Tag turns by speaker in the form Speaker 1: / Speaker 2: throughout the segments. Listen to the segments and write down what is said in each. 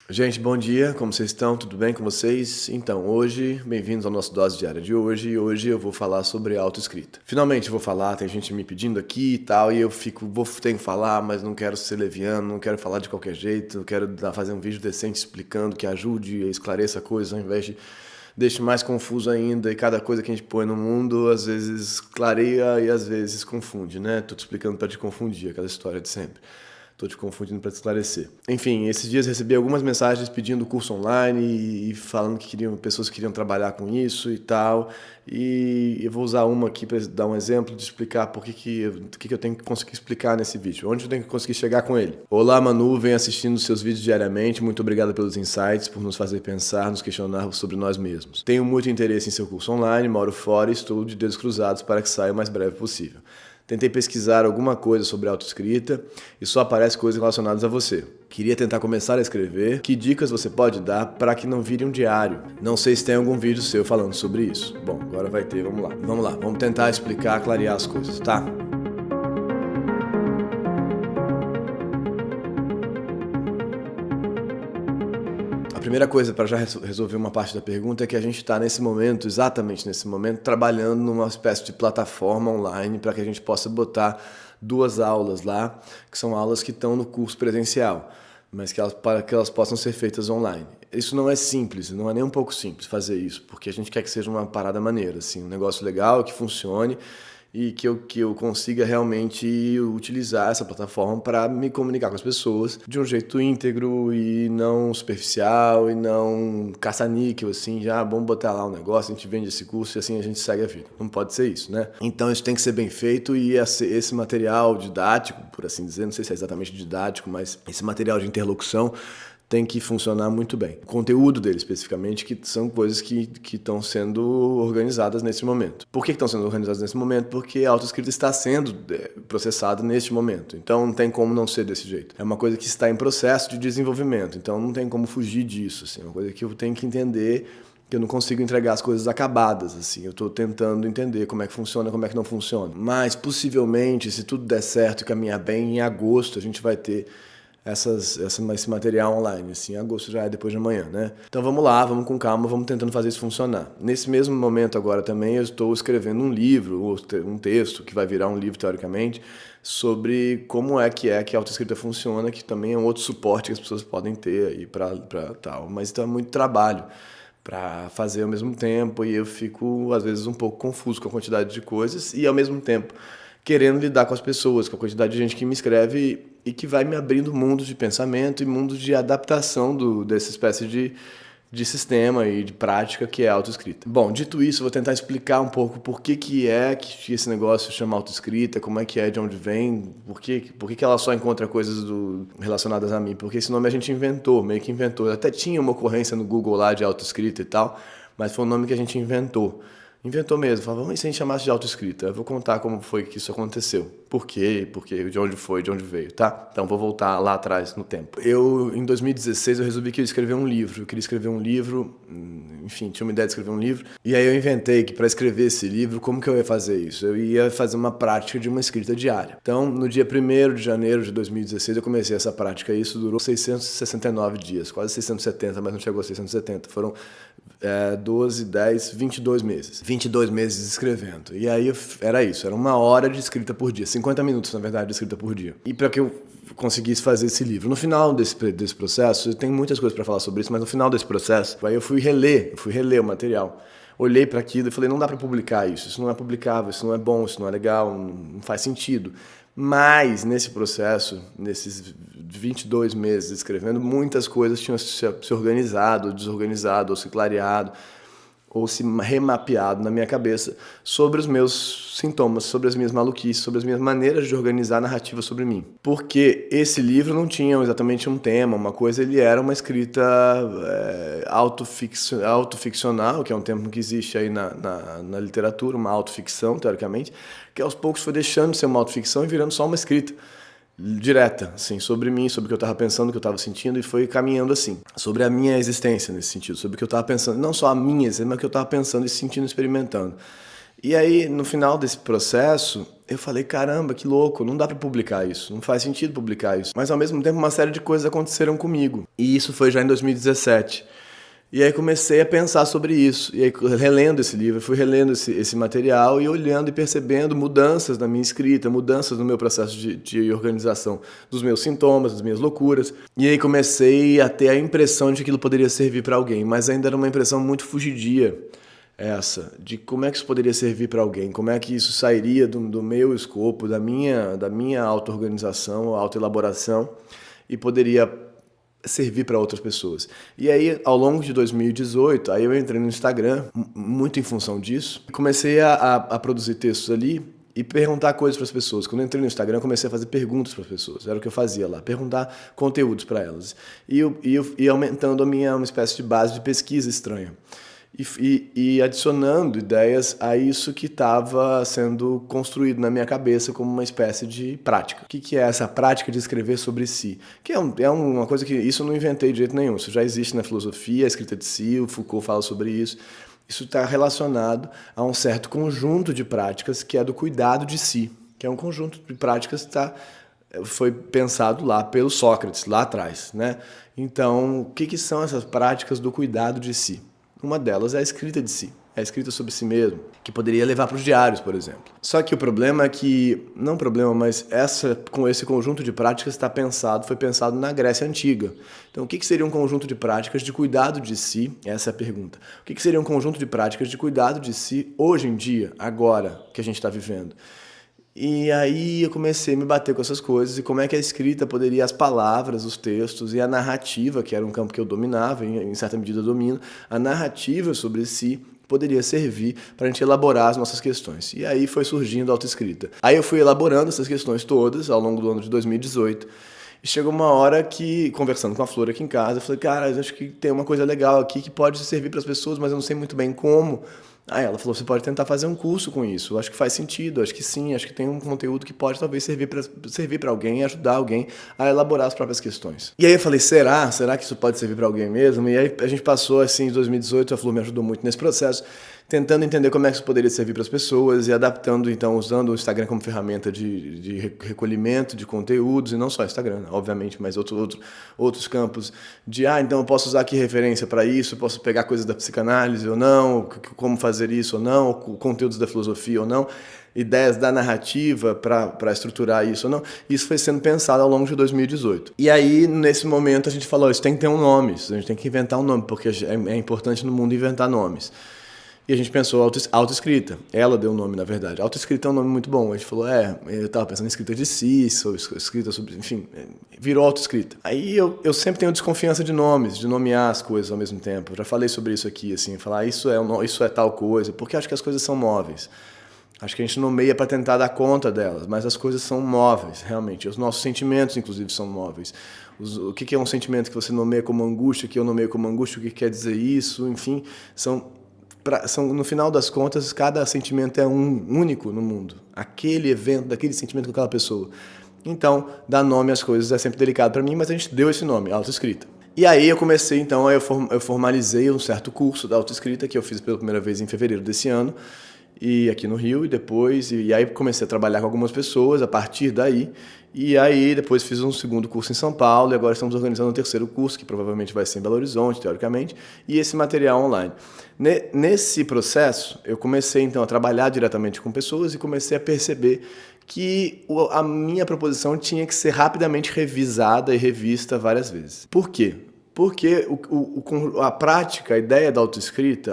Speaker 1: Gente, bom dia, como vocês estão? Tudo bem com vocês? Então, hoje, bem-vindos ao nosso Dose Diária de hoje, e hoje eu vou falar sobre autoescrita. Finalmente eu vou falar, tem gente me pedindo aqui e tal, e eu tenho que falar, mas não quero ser leviano, não quero falar de qualquer jeito, quero fazer um vídeo decente explicando, que ajude e esclareça coisas, ao invés de deixe mais confuso ainda, e cada coisa que a gente põe no mundo, às vezes clareia e às vezes confunde, né? Tô te explicando para te confundir, aquela história de sempre. Tô te confundindo para te esclarecer. Enfim, esses dias recebi algumas mensagens pedindo curso online e falando que pessoas queriam trabalhar com isso e tal. E eu vou usar uma aqui para dar um exemplo de explicar o que eu tenho que conseguir explicar nesse vídeo. Onde eu tenho que conseguir chegar com ele. Olá, Manu, venho assistindo seus vídeos diariamente. Muito obrigado pelos insights, por nos fazer pensar, nos questionar sobre nós mesmos. Tenho muito interesse em seu curso online, moro fora e estou de dedos cruzados para que saia o mais breve possível. Tentei pesquisar alguma coisa sobre autoescrita e só aparece coisas relacionadas a você. Queria tentar começar a escrever. Que dicas você pode dar para que não vire um diário? Não sei se tem algum vídeo seu falando sobre isso. Bom, agora vai ter, vamos lá. Vamos tentar explicar, clarear as coisas, tá? A primeira coisa para já resolver uma parte da pergunta é que a gente está nesse momento, exatamente nesse momento, trabalhando numa espécie de plataforma online para que a gente possa botar 2 aulas lá, que são aulas que estão no curso presencial, mas para que elas possam ser feitas online. Isso não é simples, não é nem um pouco simples fazer isso, porque a gente quer que seja uma parada maneira, assim, um negócio legal, que funcione, e que eu consiga realmente utilizar essa plataforma para me comunicar com as pessoas de um jeito íntegro e não superficial e não caça-níquel, assim, já vamos botar lá um negócio, a gente vende esse curso e assim a gente segue a vida. Não pode ser isso, né? Então isso tem que ser bem feito e esse material didático, por assim dizer, não sei se é exatamente didático, mas esse material de interlocução tem que funcionar muito bem. O conteúdo dele, especificamente, que são coisas que estão sendo organizadas nesse momento. Por que estão sendo organizadas nesse momento? Porque a autoescrita está sendo processada neste momento. Então não tem como não ser desse jeito. É uma coisa que está em processo de desenvolvimento. Então não tem como fugir disso. Assim. É uma coisa que eu tenho que entender, que eu não consigo entregar as coisas acabadas, assim. Eu estou tentando entender como é que funciona, como é que não funciona. Mas, possivelmente, se tudo der certo e caminhar bem, em agosto a gente vai ter esse material online, assim, agosto já é depois de amanhã, né? Então vamos lá, vamos com calma, vamos tentando fazer isso funcionar. Nesse mesmo momento agora também eu estou escrevendo um livro, um texto que vai virar um livro teoricamente, sobre como é que a autoescrita funciona, que também é um outro suporte que as pessoas podem ter aí para tal, mas então é muito trabalho para fazer ao mesmo tempo e eu fico às vezes um pouco confuso com a quantidade de coisas e ao mesmo tempo querendo lidar com as pessoas, com a quantidade de gente que me escreve e que vai me abrindo mundos de pensamento e mundos de adaptação dessa espécie de sistema e de prática que é a autoescrita. Bom, dito isso, eu vou tentar explicar um pouco por que esse negócio chama autoescrita, como é que é, de onde vem, por que ela só encontra coisas relacionadas a mim, porque esse nome a gente inventou, meio que inventou. Até tinha uma ocorrência no Google lá de autoescrita e tal, mas foi um nome que a gente inventou. Inventou mesmo, falava, e se a gente chamasse de autoescrita? Eu vou contar como foi que isso aconteceu. Por quê, de onde foi, de onde veio, tá? Então vou voltar lá atrás no tempo. Em 2016, eu resolvi que eu ia escrever um livro. Eu queria escrever um livro, enfim, tinha uma ideia de escrever um livro. E aí eu inventei que para escrever esse livro, como que eu ia fazer isso? Eu ia fazer uma prática de uma escrita diária. Então, no dia 1º de janeiro de 2016, eu comecei essa prática e isso durou 669 dias, quase 670, mas não chegou a 670. Foram 12, 10, 22 meses. 22 meses escrevendo. E aí era isso, era 1 hora de escrita por dia, 50 minutos, na verdade, de escrita por dia. E para que eu conseguisse fazer esse livro. No final desse processo, eu tenho muitas coisas para falar sobre isso, mas no final desse processo, aí eu fui reler o material. Olhei para aquilo e falei, não dá para publicar isso não é publicável, isso não é bom, isso não é legal, não faz sentido. Mas, nesse processo, nesses 22 meses escrevendo, muitas coisas tinham se organizado, desorganizado, ou se clareado, ou se remapeado na minha cabeça sobre os meus sintomas, sobre as minhas maluquices, sobre as minhas maneiras de organizar a narrativa sobre mim. Porque esse livro não tinha exatamente um tema, uma coisa, ele era uma escrita autoficcional, que é um termo que existe aí na literatura, uma autoficção, teoricamente, que aos poucos foi deixando de ser uma autoficção e virando só uma escrita direta, assim, sobre mim, sobre o que eu estava pensando, o que eu estava sentindo, e foi caminhando assim, sobre a minha existência nesse sentido, sobre o que eu estava pensando, não só a minha, mas o que eu estava pensando e sentindo, experimentando. E aí, no final desse processo, eu falei, caramba, que louco, não dá para publicar isso, não faz sentido publicar isso. Mas ao mesmo tempo, uma série de coisas aconteceram comigo. E isso foi já em 2017. E aí comecei a pensar sobre isso. E aí, relendo esse livro, fui relendo esse material e olhando e percebendo mudanças na minha escrita, mudanças no meu processo de organização dos meus sintomas, das minhas loucuras. E aí comecei a ter a impressão de que aquilo poderia servir para alguém, mas ainda era uma impressão muito fugidia, essa, de como é que isso poderia servir para alguém, como é que isso sairia do meu escopo, da minha auto-organização, auto-elaboração, e poderia servir para outras pessoas. E aí, ao longo de 2018, aí eu entrei no Instagram, muito em função disso, comecei a produzir textos ali e perguntar coisas para as pessoas. Quando eu entrei no Instagram, comecei a fazer perguntas para as pessoas. Era o que eu fazia lá, perguntar conteúdos para elas. E aumentando uma espécie de base de pesquisa estranha. E adicionando ideias a isso que estava sendo construído na minha cabeça como uma espécie de prática. O que é essa prática de escrever sobre si? Que é uma coisa que isso eu não inventei de jeito nenhum. Isso já existe na filosofia, a escrita de si, o Foucault fala sobre isso. Isso está relacionado a um certo conjunto de práticas que é do cuidado de si, que é um conjunto de práticas que foi pensado lá pelo Sócrates, lá atrás, né? Então, o que são essas práticas do cuidado de si? Uma delas é a escrita de si, é a escrita sobre si mesmo, que poderia levar para os diários, por exemplo. Só que o problema é que, não problema, mas com esse conjunto de práticas foi pensado na Grécia Antiga. Então, o que seria um conjunto de práticas de cuidado de si? Essa é a pergunta. O que seria um conjunto de práticas de cuidado de si hoje em dia, agora que a gente está vivendo? E aí eu comecei a me bater com essas coisas e como é que a escrita poderia, as palavras, os textos e a narrativa, que era um campo que eu dominava, em certa medida domino, a narrativa sobre si poderia servir para a gente elaborar as nossas questões. E aí foi surgindo a autoescrita. Aí eu fui elaborando essas questões todas ao longo do ano de 2018 e chegou uma hora que, conversando com a Flor aqui em casa, eu falei, cara, eu acho que tem uma coisa legal aqui que pode servir para as pessoas, mas eu não sei muito bem como. Aí ela falou, você pode tentar fazer um curso com isso, eu acho que faz sentido, acho que sim, acho que tem um conteúdo que pode talvez servir para alguém, ajudar alguém a elaborar as próprias questões. E aí eu falei, será que isso pode servir para alguém mesmo? E aí a gente passou assim, em 2018, a Flor me ajudou muito nesse processo, tentando entender como é que isso poderia servir para as pessoas e adaptando, então, usando o Instagram como ferramenta de recolhimento de conteúdos, e não só Instagram, obviamente, mas outros campos de, então eu posso usar aqui referência para isso, eu posso pegar coisas da psicanálise ou não, como fazer isso ou não, conteúdos da filosofia ou não, ideias da narrativa para estruturar isso ou não. Isso foi sendo pensado ao longo de 2018. E aí, nesse momento, a gente falou, isso tem que ter um nome, a gente tem que inventar um nome, porque é importante no mundo inventar nomes. E a gente pensou autoescrita. Ela deu o nome, na verdade. Autoescrita é um nome muito bom. A gente falou, eu estava pensando em escrita de si, escrita sobre, enfim, virou autoescrita. Aí eu sempre tenho desconfiança de nomes, de nomear as coisas ao mesmo tempo. Eu já falei sobre isso aqui, assim, falar isso é tal coisa, porque acho que as coisas são móveis. Acho que a gente nomeia para tentar dar conta delas, mas as coisas são móveis, realmente. Os nossos sentimentos, inclusive, são móveis. O que é um sentimento que você nomeia como angústia, que eu nomeio como angústia, o que quer dizer isso, enfim, no final das contas, cada sentimento é único no mundo. Aquele evento, daquele sentimento com aquela pessoa. Então, dar nome às coisas é sempre delicado para mim, mas a gente deu esse nome, autoescrita. E aí eu comecei, então, eu formalizei um certo curso da autoescrita que eu fiz pela primeira vez em fevereiro desse ano, e aqui no Rio, e aí comecei a trabalhar com algumas pessoas a partir daí, e aí depois fiz um segundo curso em São Paulo, e agora estamos organizando um terceiro curso, que provavelmente vai ser em Belo Horizonte, teoricamente, e esse material online. Nesse processo, eu comecei então a trabalhar diretamente com pessoas e comecei a perceber que a minha proposição tinha que ser rapidamente revisada e revista várias vezes. Por quê? Porque a prática, a ideia da autoescrita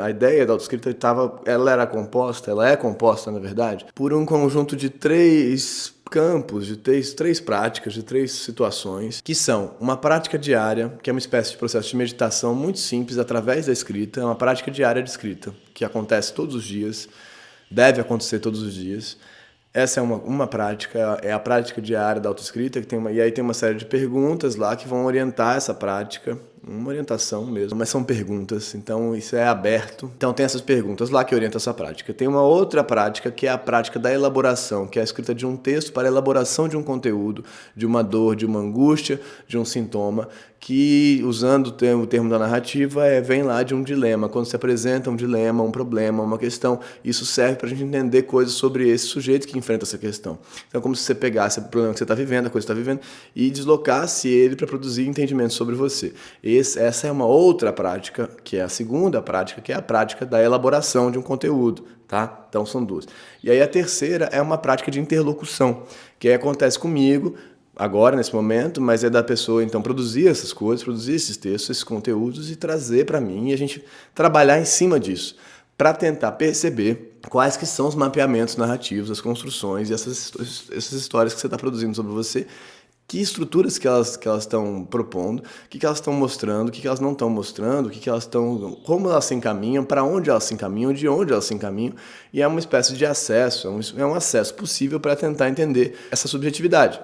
Speaker 1: ela é composta, na verdade, por um conjunto de três campos, de três práticas, de três situações, que são uma prática diária, que é uma espécie de processo de meditação muito simples através da escrita, é uma prática diária de escrita, que acontece todos os dias, deve acontecer todos os dias. Essa é uma prática, é a prática diária da autoescrita, e aí tem uma série de perguntas lá que vão orientar essa prática, uma orientação mesmo, mas são perguntas, então isso é aberto. Então tem essas perguntas lá que orientam essa prática. Tem uma outra prática que é a prática da elaboração, que é a escrita de um texto para a elaboração de um conteúdo, de uma dor, de uma angústia, de um sintoma, que, usando o termo da narrativa, vem lá de um dilema. Quando se apresenta um dilema, um problema, uma questão, isso serve para a gente entender coisas sobre esse sujeito que enfrenta essa questão. Então, como se você pegasse o problema que você está vivendo, a coisa que você está vivendo, e deslocasse ele para produzir entendimento sobre você. Essa é uma outra prática, que é a segunda prática, que é a prática da elaboração de um conteúdo. Tá? Então, são duas. E aí a terceira é uma prática de interlocução, que acontece comigo, agora, nesse momento, mas é da pessoa, então, produzir essas coisas, produzir esses textos, esses conteúdos e trazer para mim e a gente trabalhar em cima disso, para tentar perceber quais que são os mapeamentos narrativos, as construções e essas histórias que você está produzindo sobre você, que estruturas que elas estão propondo, o que elas estão mostrando, o que elas não estão mostrando, como elas se encaminham, para onde elas se encaminham, de onde elas se encaminham, e é uma espécie de acesso, é um acesso possível para tentar entender essa subjetividade,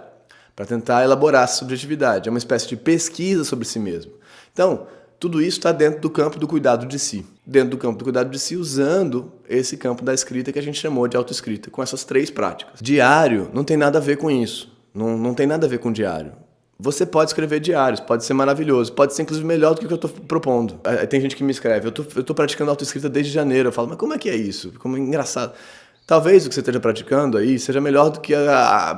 Speaker 1: para tentar elaborar essa subjetividade. É uma espécie de pesquisa sobre si mesmo. Então, tudo isso está dentro do campo do cuidado de si. Dentro do campo do cuidado de si, usando esse campo da escrita que a gente chamou de autoescrita, com essas três práticas. Diário não tem nada a ver com isso. Não tem nada a ver com diário. Você pode escrever diários, pode ser maravilhoso, pode ser inclusive melhor do que o que eu estou propondo. Tem gente que me escreve, eu tô praticando autoescrita desde janeiro. Eu falo, mas como é que é isso? Como é engraçado. Talvez o que você esteja praticando aí seja melhor do que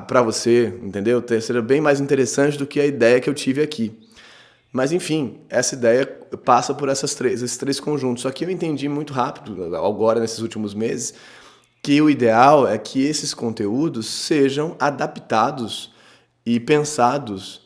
Speaker 1: para você, entendeu? Seja bem mais interessante do que a ideia que eu tive aqui. Mas, enfim, essa ideia passa por esses três conjuntos. Só que eu entendi muito rápido, agora, nesses últimos meses, que o ideal é que esses conteúdos sejam adaptados e pensados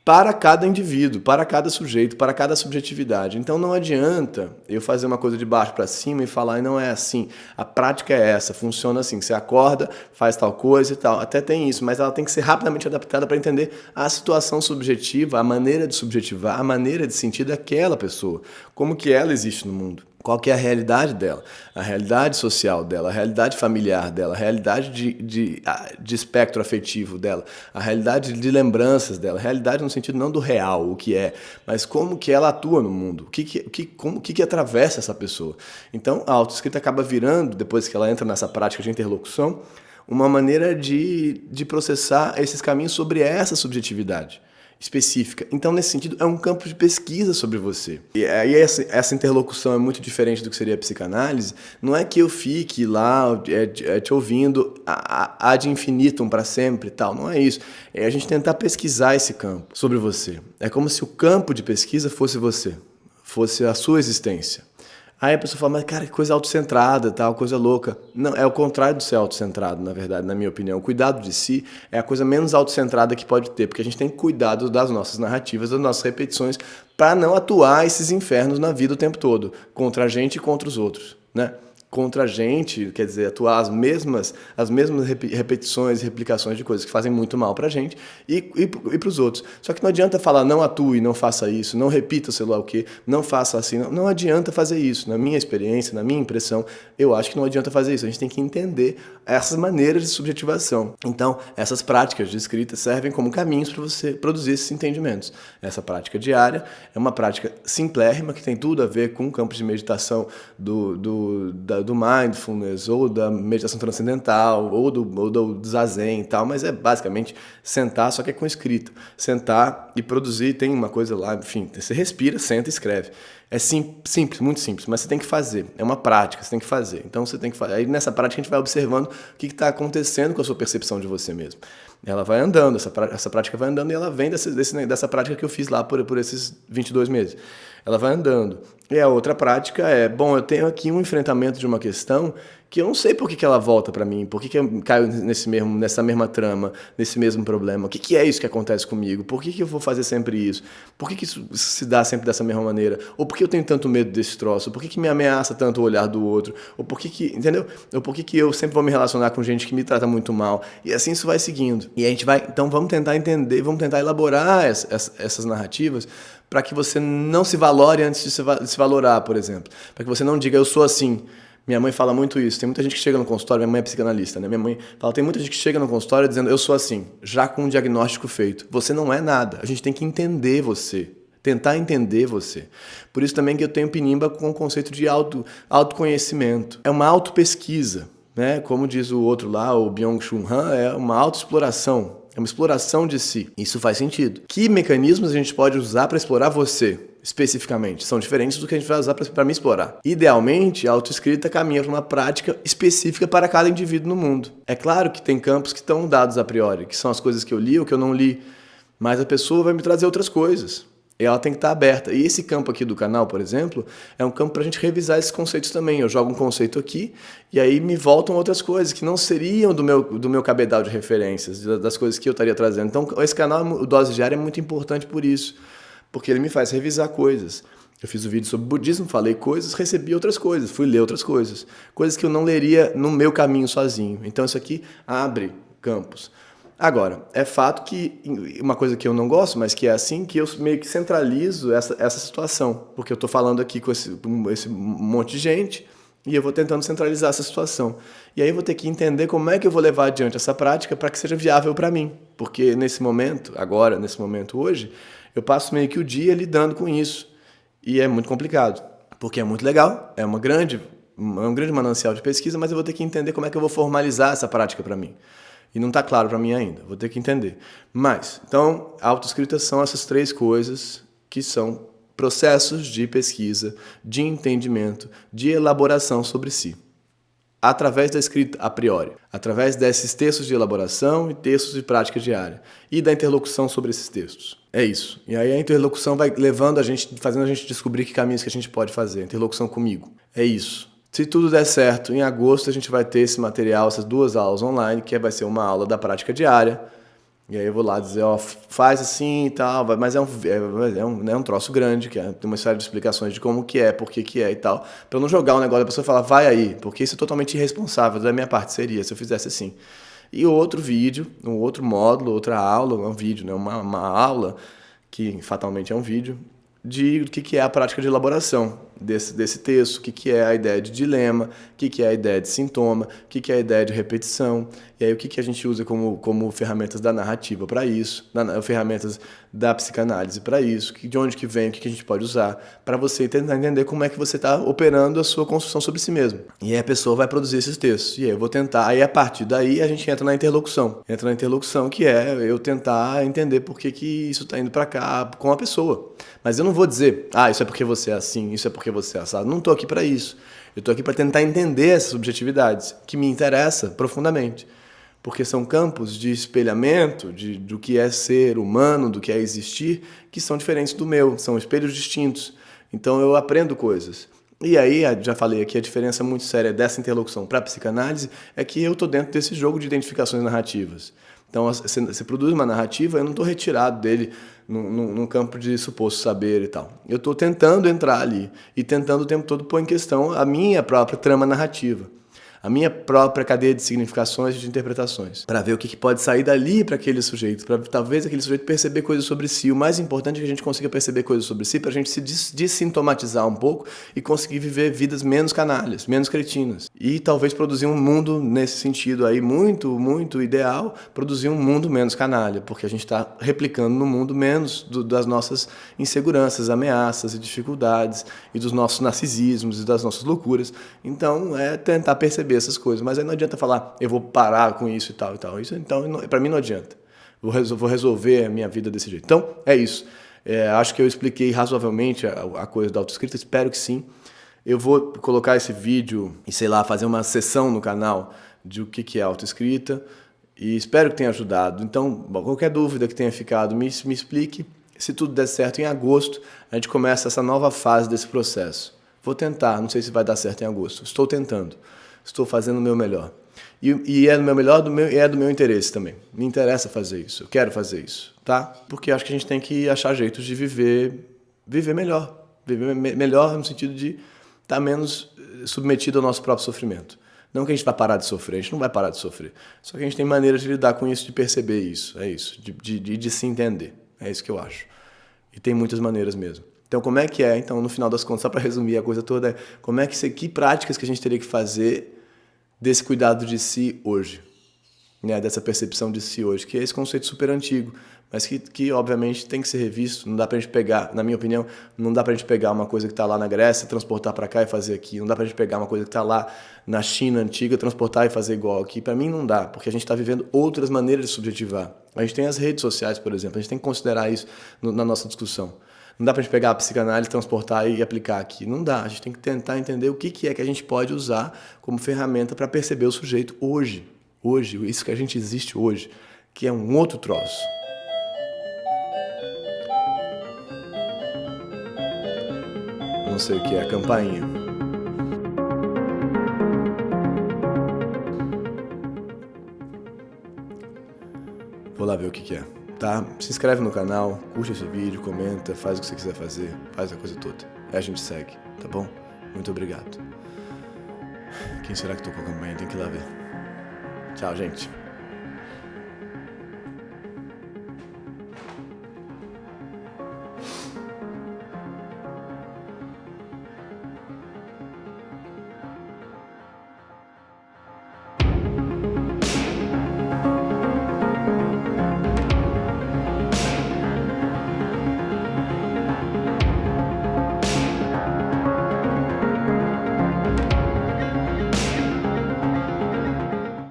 Speaker 1: para cada indivíduo, para cada sujeito, para cada subjetividade. Então não adianta eu fazer uma coisa de baixo para cima e falar, e não é assim. A prática é essa, funciona assim. Você acorda, faz tal coisa e tal. Até tem isso, mas ela tem que ser rapidamente adaptada para entender a situação subjetiva, a maneira de subjetivar, a maneira de sentir daquela pessoa. Como que ela existe no mundo. Qual que é a realidade dela, a realidade social dela, a realidade familiar dela, a realidade de espectro afetivo dela, a realidade de lembranças dela, a realidade no sentido não do real, o que é, mas como que ela atua no mundo, o que atravessa essa pessoa. Então a autoescrita acaba virando, depois que ela entra nessa prática de interlocução, uma maneira de processar esses caminhos sobre essa subjetividade específica. Então, nesse sentido, é um campo de pesquisa sobre você. E aí essa interlocução é muito diferente do que seria a psicanálise. Não é que eu fique lá te ouvindo ad infinitum para sempre e tal. Não é isso. É a gente tentar pesquisar esse campo sobre você. É como se o campo de pesquisa fosse você, fosse a sua existência. Aí a pessoa fala, mas cara, que coisa autocentrada, tal, coisa louca. Não, é o contrário de ser autocentrado, na verdade, na minha opinião. O cuidado de si é a coisa menos autocentrada que pode ter, porque a gente tem cuidado das nossas narrativas, das nossas repetições, para não atuar esses infernos na vida o tempo todo, contra a gente e contra os outros, né? Contra a gente, quer dizer, atuar as mesmas repetições e replicações de coisas que fazem muito mal pra gente e para os outros. Só que não adianta falar, não atue, não faça isso, não repita sei lá o quê, não faça assim. Não adianta fazer isso. Na minha experiência, na minha impressão, eu acho que não adianta fazer isso. A gente tem que entender essas maneiras de subjetivação. Então, essas práticas de escrita servem como caminhos para você produzir esses entendimentos. Essa prática diária é uma prática simplérrima, que tem tudo a ver com campos de meditação do mindfulness, ou da meditação transcendental, ou do zazen e tal, mas é basicamente sentar, só que é com escrita. Sentar e produzir, tem uma coisa lá, enfim, você respira, senta e escreve. É simples, muito simples, mas você tem que fazer. É uma prática, você tem que fazer. Então você tem que fazer. Aí nessa prática a gente vai observando o que está acontecendo com a sua percepção de você mesmo. Ela vai andando, essa prática vai andando, e ela vem dessa prática que eu fiz lá por esses 22 meses. Ela vai andando. E a outra prática é, bom, eu tenho aqui um enfrentamento de uma questão que eu não sei por que ela volta para mim, por que eu caio nessa mesma trama, nesse mesmo problema, o que é isso que acontece comigo, por que eu vou fazer sempre isso, por que isso se dá sempre dessa mesma maneira, ou por que eu tenho tanto medo desse troço, por que me ameaça tanto o olhar do outro, ou por que entendeu? Ou por que eu sempre vou me relacionar com gente que me trata muito mal, e assim isso vai seguindo. E a gente vai, então vamos tentar entender, vamos tentar elaborar essas narrativas para que você não se valore antes de se valorar, por exemplo, para que você não diga eu sou assim. Minha mãe fala muito isso. Tem muita gente que chega no consultório, minha mãe é psicanalista, né? Minha mãe fala, tem muita gente que chega no consultório dizendo, eu sou assim, já com um diagnóstico feito. Você não é nada. A gente tem que entender você. tentar entender você. Por isso também que eu tenho pinimba com o conceito de autoconhecimento. É uma autopesquisa, né? Como diz o outro lá, o Byung-Chul Han, é uma autoexploração. É uma exploração de si. Isso faz sentido. Que mecanismos a gente pode usar para explorar você, especificamente? São diferentes do que a gente vai usar para me explorar. Idealmente, a autoescrita caminha para uma prática específica para cada indivíduo no mundo. É claro que tem campos que estão dados a priori, que são as coisas que eu li ou que eu não li, mas a pessoa vai me trazer outras coisas. E ela tem que estar aberta. E esse campo aqui do canal, por exemplo, é um campo para a gente revisar esses conceitos também. Eu jogo um conceito aqui e aí me voltam outras coisas que não seriam do meu cabedal de referências, das coisas que eu estaria trazendo. Então, esse canal, o Dose Diária, é muito importante por isso, porque ele me faz revisar coisas. Eu fiz um vídeo sobre budismo, falei coisas, recebi outras coisas, fui ler outras coisas. Coisas que eu não leria no meu caminho sozinho. Então, isso aqui abre campos. Agora, é fato que, uma coisa que eu não gosto, mas que é assim, que eu meio que centralizo essa situação, porque eu estou falando aqui com esse monte de gente e eu vou tentando centralizar essa situação. E aí eu vou ter que entender como é que eu vou levar adiante essa prática para que seja viável para mim, porque nesse momento, agora, nesse momento hoje, eu passo meio que o dia lidando com isso e é muito complicado, porque é muito legal, é um grande manancial de pesquisa, mas eu vou ter que entender como é que eu vou formalizar essa prática para mim. E não está claro para mim ainda, vou ter que entender. Mas, então, a autoescrita são essas três coisas que são processos de pesquisa, de entendimento, de elaboração sobre si. Através da escrita a priori, através desses textos de elaboração e textos de prática diária. E da interlocução sobre esses textos. É isso. E aí a interlocução vai levando a gente, fazendo a gente descobrir que caminhos que a gente pode fazer. Interlocução comigo. É isso. Se tudo der certo, em agosto a gente vai ter esse material, essas 2 aulas online, que vai ser uma aula da prática diária. E aí eu vou lá dizer, ó, faz assim e tal, mas é um troço grande, que tem uma série de explicações de como que é, por que é e tal, para eu não jogar um negócio, a pessoa falar, vai aí, porque isso é totalmente irresponsável, da minha parte seria, se eu fizesse assim. E outro vídeo, um outro módulo, outra aula, um vídeo, né, uma aula, que fatalmente é um vídeo, de o que é a prática de elaboração desse texto, o que é a ideia de dilema, o que é a ideia de sintoma, o que é a ideia de repetição, e aí o que a gente usa como ferramentas da narrativa para isso, ferramentas da psicanálise para isso, de onde que vem, o que a gente pode usar, para você tentar entender como é que você está operando a sua construção sobre si mesmo. E aí a pessoa vai produzir esses textos, e aí eu vou tentar, aí a partir daí a gente entra na interlocução. Entra na interlocução, que é eu tentar entender por que isso está indo para cá com a pessoa. Mas eu não vou dizer, isso é porque você é assim, isso é porque você é assado. Não estou aqui para isso. Eu estou aqui para tentar entender essas subjetividades, que me interessam profundamente. Porque são campos de espelhamento do que é ser humano, do que é existir, que são diferentes do meu, são espelhos distintos. Então eu aprendo coisas. E aí, já falei aqui, a diferença muito séria dessa interlocução para a psicanálise é que eu estou dentro desse jogo de identificações narrativas. Então, você produz uma narrativa, eu não estou retirado dele num campo de suposto saber e tal. Eu estou tentando entrar ali e tentando o tempo todo pôr em questão a minha própria trama narrativa, a minha própria cadeia de significações e de interpretações, para ver o que pode sair dali para aquele sujeito, para talvez aquele sujeito perceber coisas sobre si. O mais importante é que a gente consiga perceber coisas sobre si para a gente se dessintomatizar um pouco e conseguir viver vidas menos canalhas, menos cretinas. E talvez produzir um mundo nesse sentido aí muito, muito ideal, produzir um mundo menos canalha, porque a gente está replicando no mundo menos das nossas inseguranças, ameaças e dificuldades e dos nossos narcisismos e das nossas loucuras. Então, é tentar perceber essas coisas, mas aí não adianta falar, eu vou parar com isso e tal e tal. Isso, então, para mim não adianta. Vou resolver a minha vida desse jeito. Então, é isso. Acho que eu expliquei razoavelmente a coisa da autoescrita, espero que sim. Eu vou colocar esse vídeo e, sei lá, fazer uma sessão no canal de o que é autoescrita e espero que tenha ajudado. Então, qualquer dúvida que tenha ficado, me explique. Se tudo der certo, em agosto, a gente começa essa nova fase desse processo. Vou tentar, não sei se vai dar certo em agosto. Estou tentando. Estou fazendo o meu melhor. E é do meu melhor e é do meu interesse também. Me interessa fazer isso, eu quero fazer isso, tá? Porque acho que a gente tem que achar jeitos de viver melhor. Viver melhor no sentido de estar menos submetido ao nosso próprio sofrimento. Não que a gente vai parar de sofrer, a gente não vai parar de sofrer. Só que a gente tem maneiras de lidar com isso, de perceber isso, é isso, de se entender. É isso que eu acho. E tem muitas maneiras mesmo. Então, como é que é? Então, no final das contas, só para resumir a coisa toda, que práticas que a gente teria que fazer desse cuidado de si hoje? né, dessa percepção de si hoje, que é esse conceito super antigo, mas que obviamente tem que ser revisto. Não dá pra gente pegar, na minha opinião, não dá pra gente pegar uma coisa que está lá na Grécia, transportar para cá e fazer aqui. Não dá pra gente pegar uma coisa que está lá na China antiga, transportar e fazer igual aqui. Para mim não dá, porque a gente está vivendo outras maneiras de subjetivar. A gente tem as redes sociais, por exemplo, a gente tem que considerar isso na nossa discussão. Não dá pra gente pegar a psicanálise, transportar e aplicar aqui. Não dá. A gente tem que tentar entender o que é que a gente pode usar como ferramenta para perceber o sujeito hoje. Hoje, isso que a gente existe hoje, que é um outro troço. Não sei o que é, a campainha. Vou lá ver o que é, tá? Se inscreve no canal, curte esse vídeo, comenta, faz o que você quiser fazer, faz a coisa toda. Aí a gente segue, tá bom? Muito obrigado. Quem será que tocou a campainha? Tem que ir lá ver. Tchau, gente.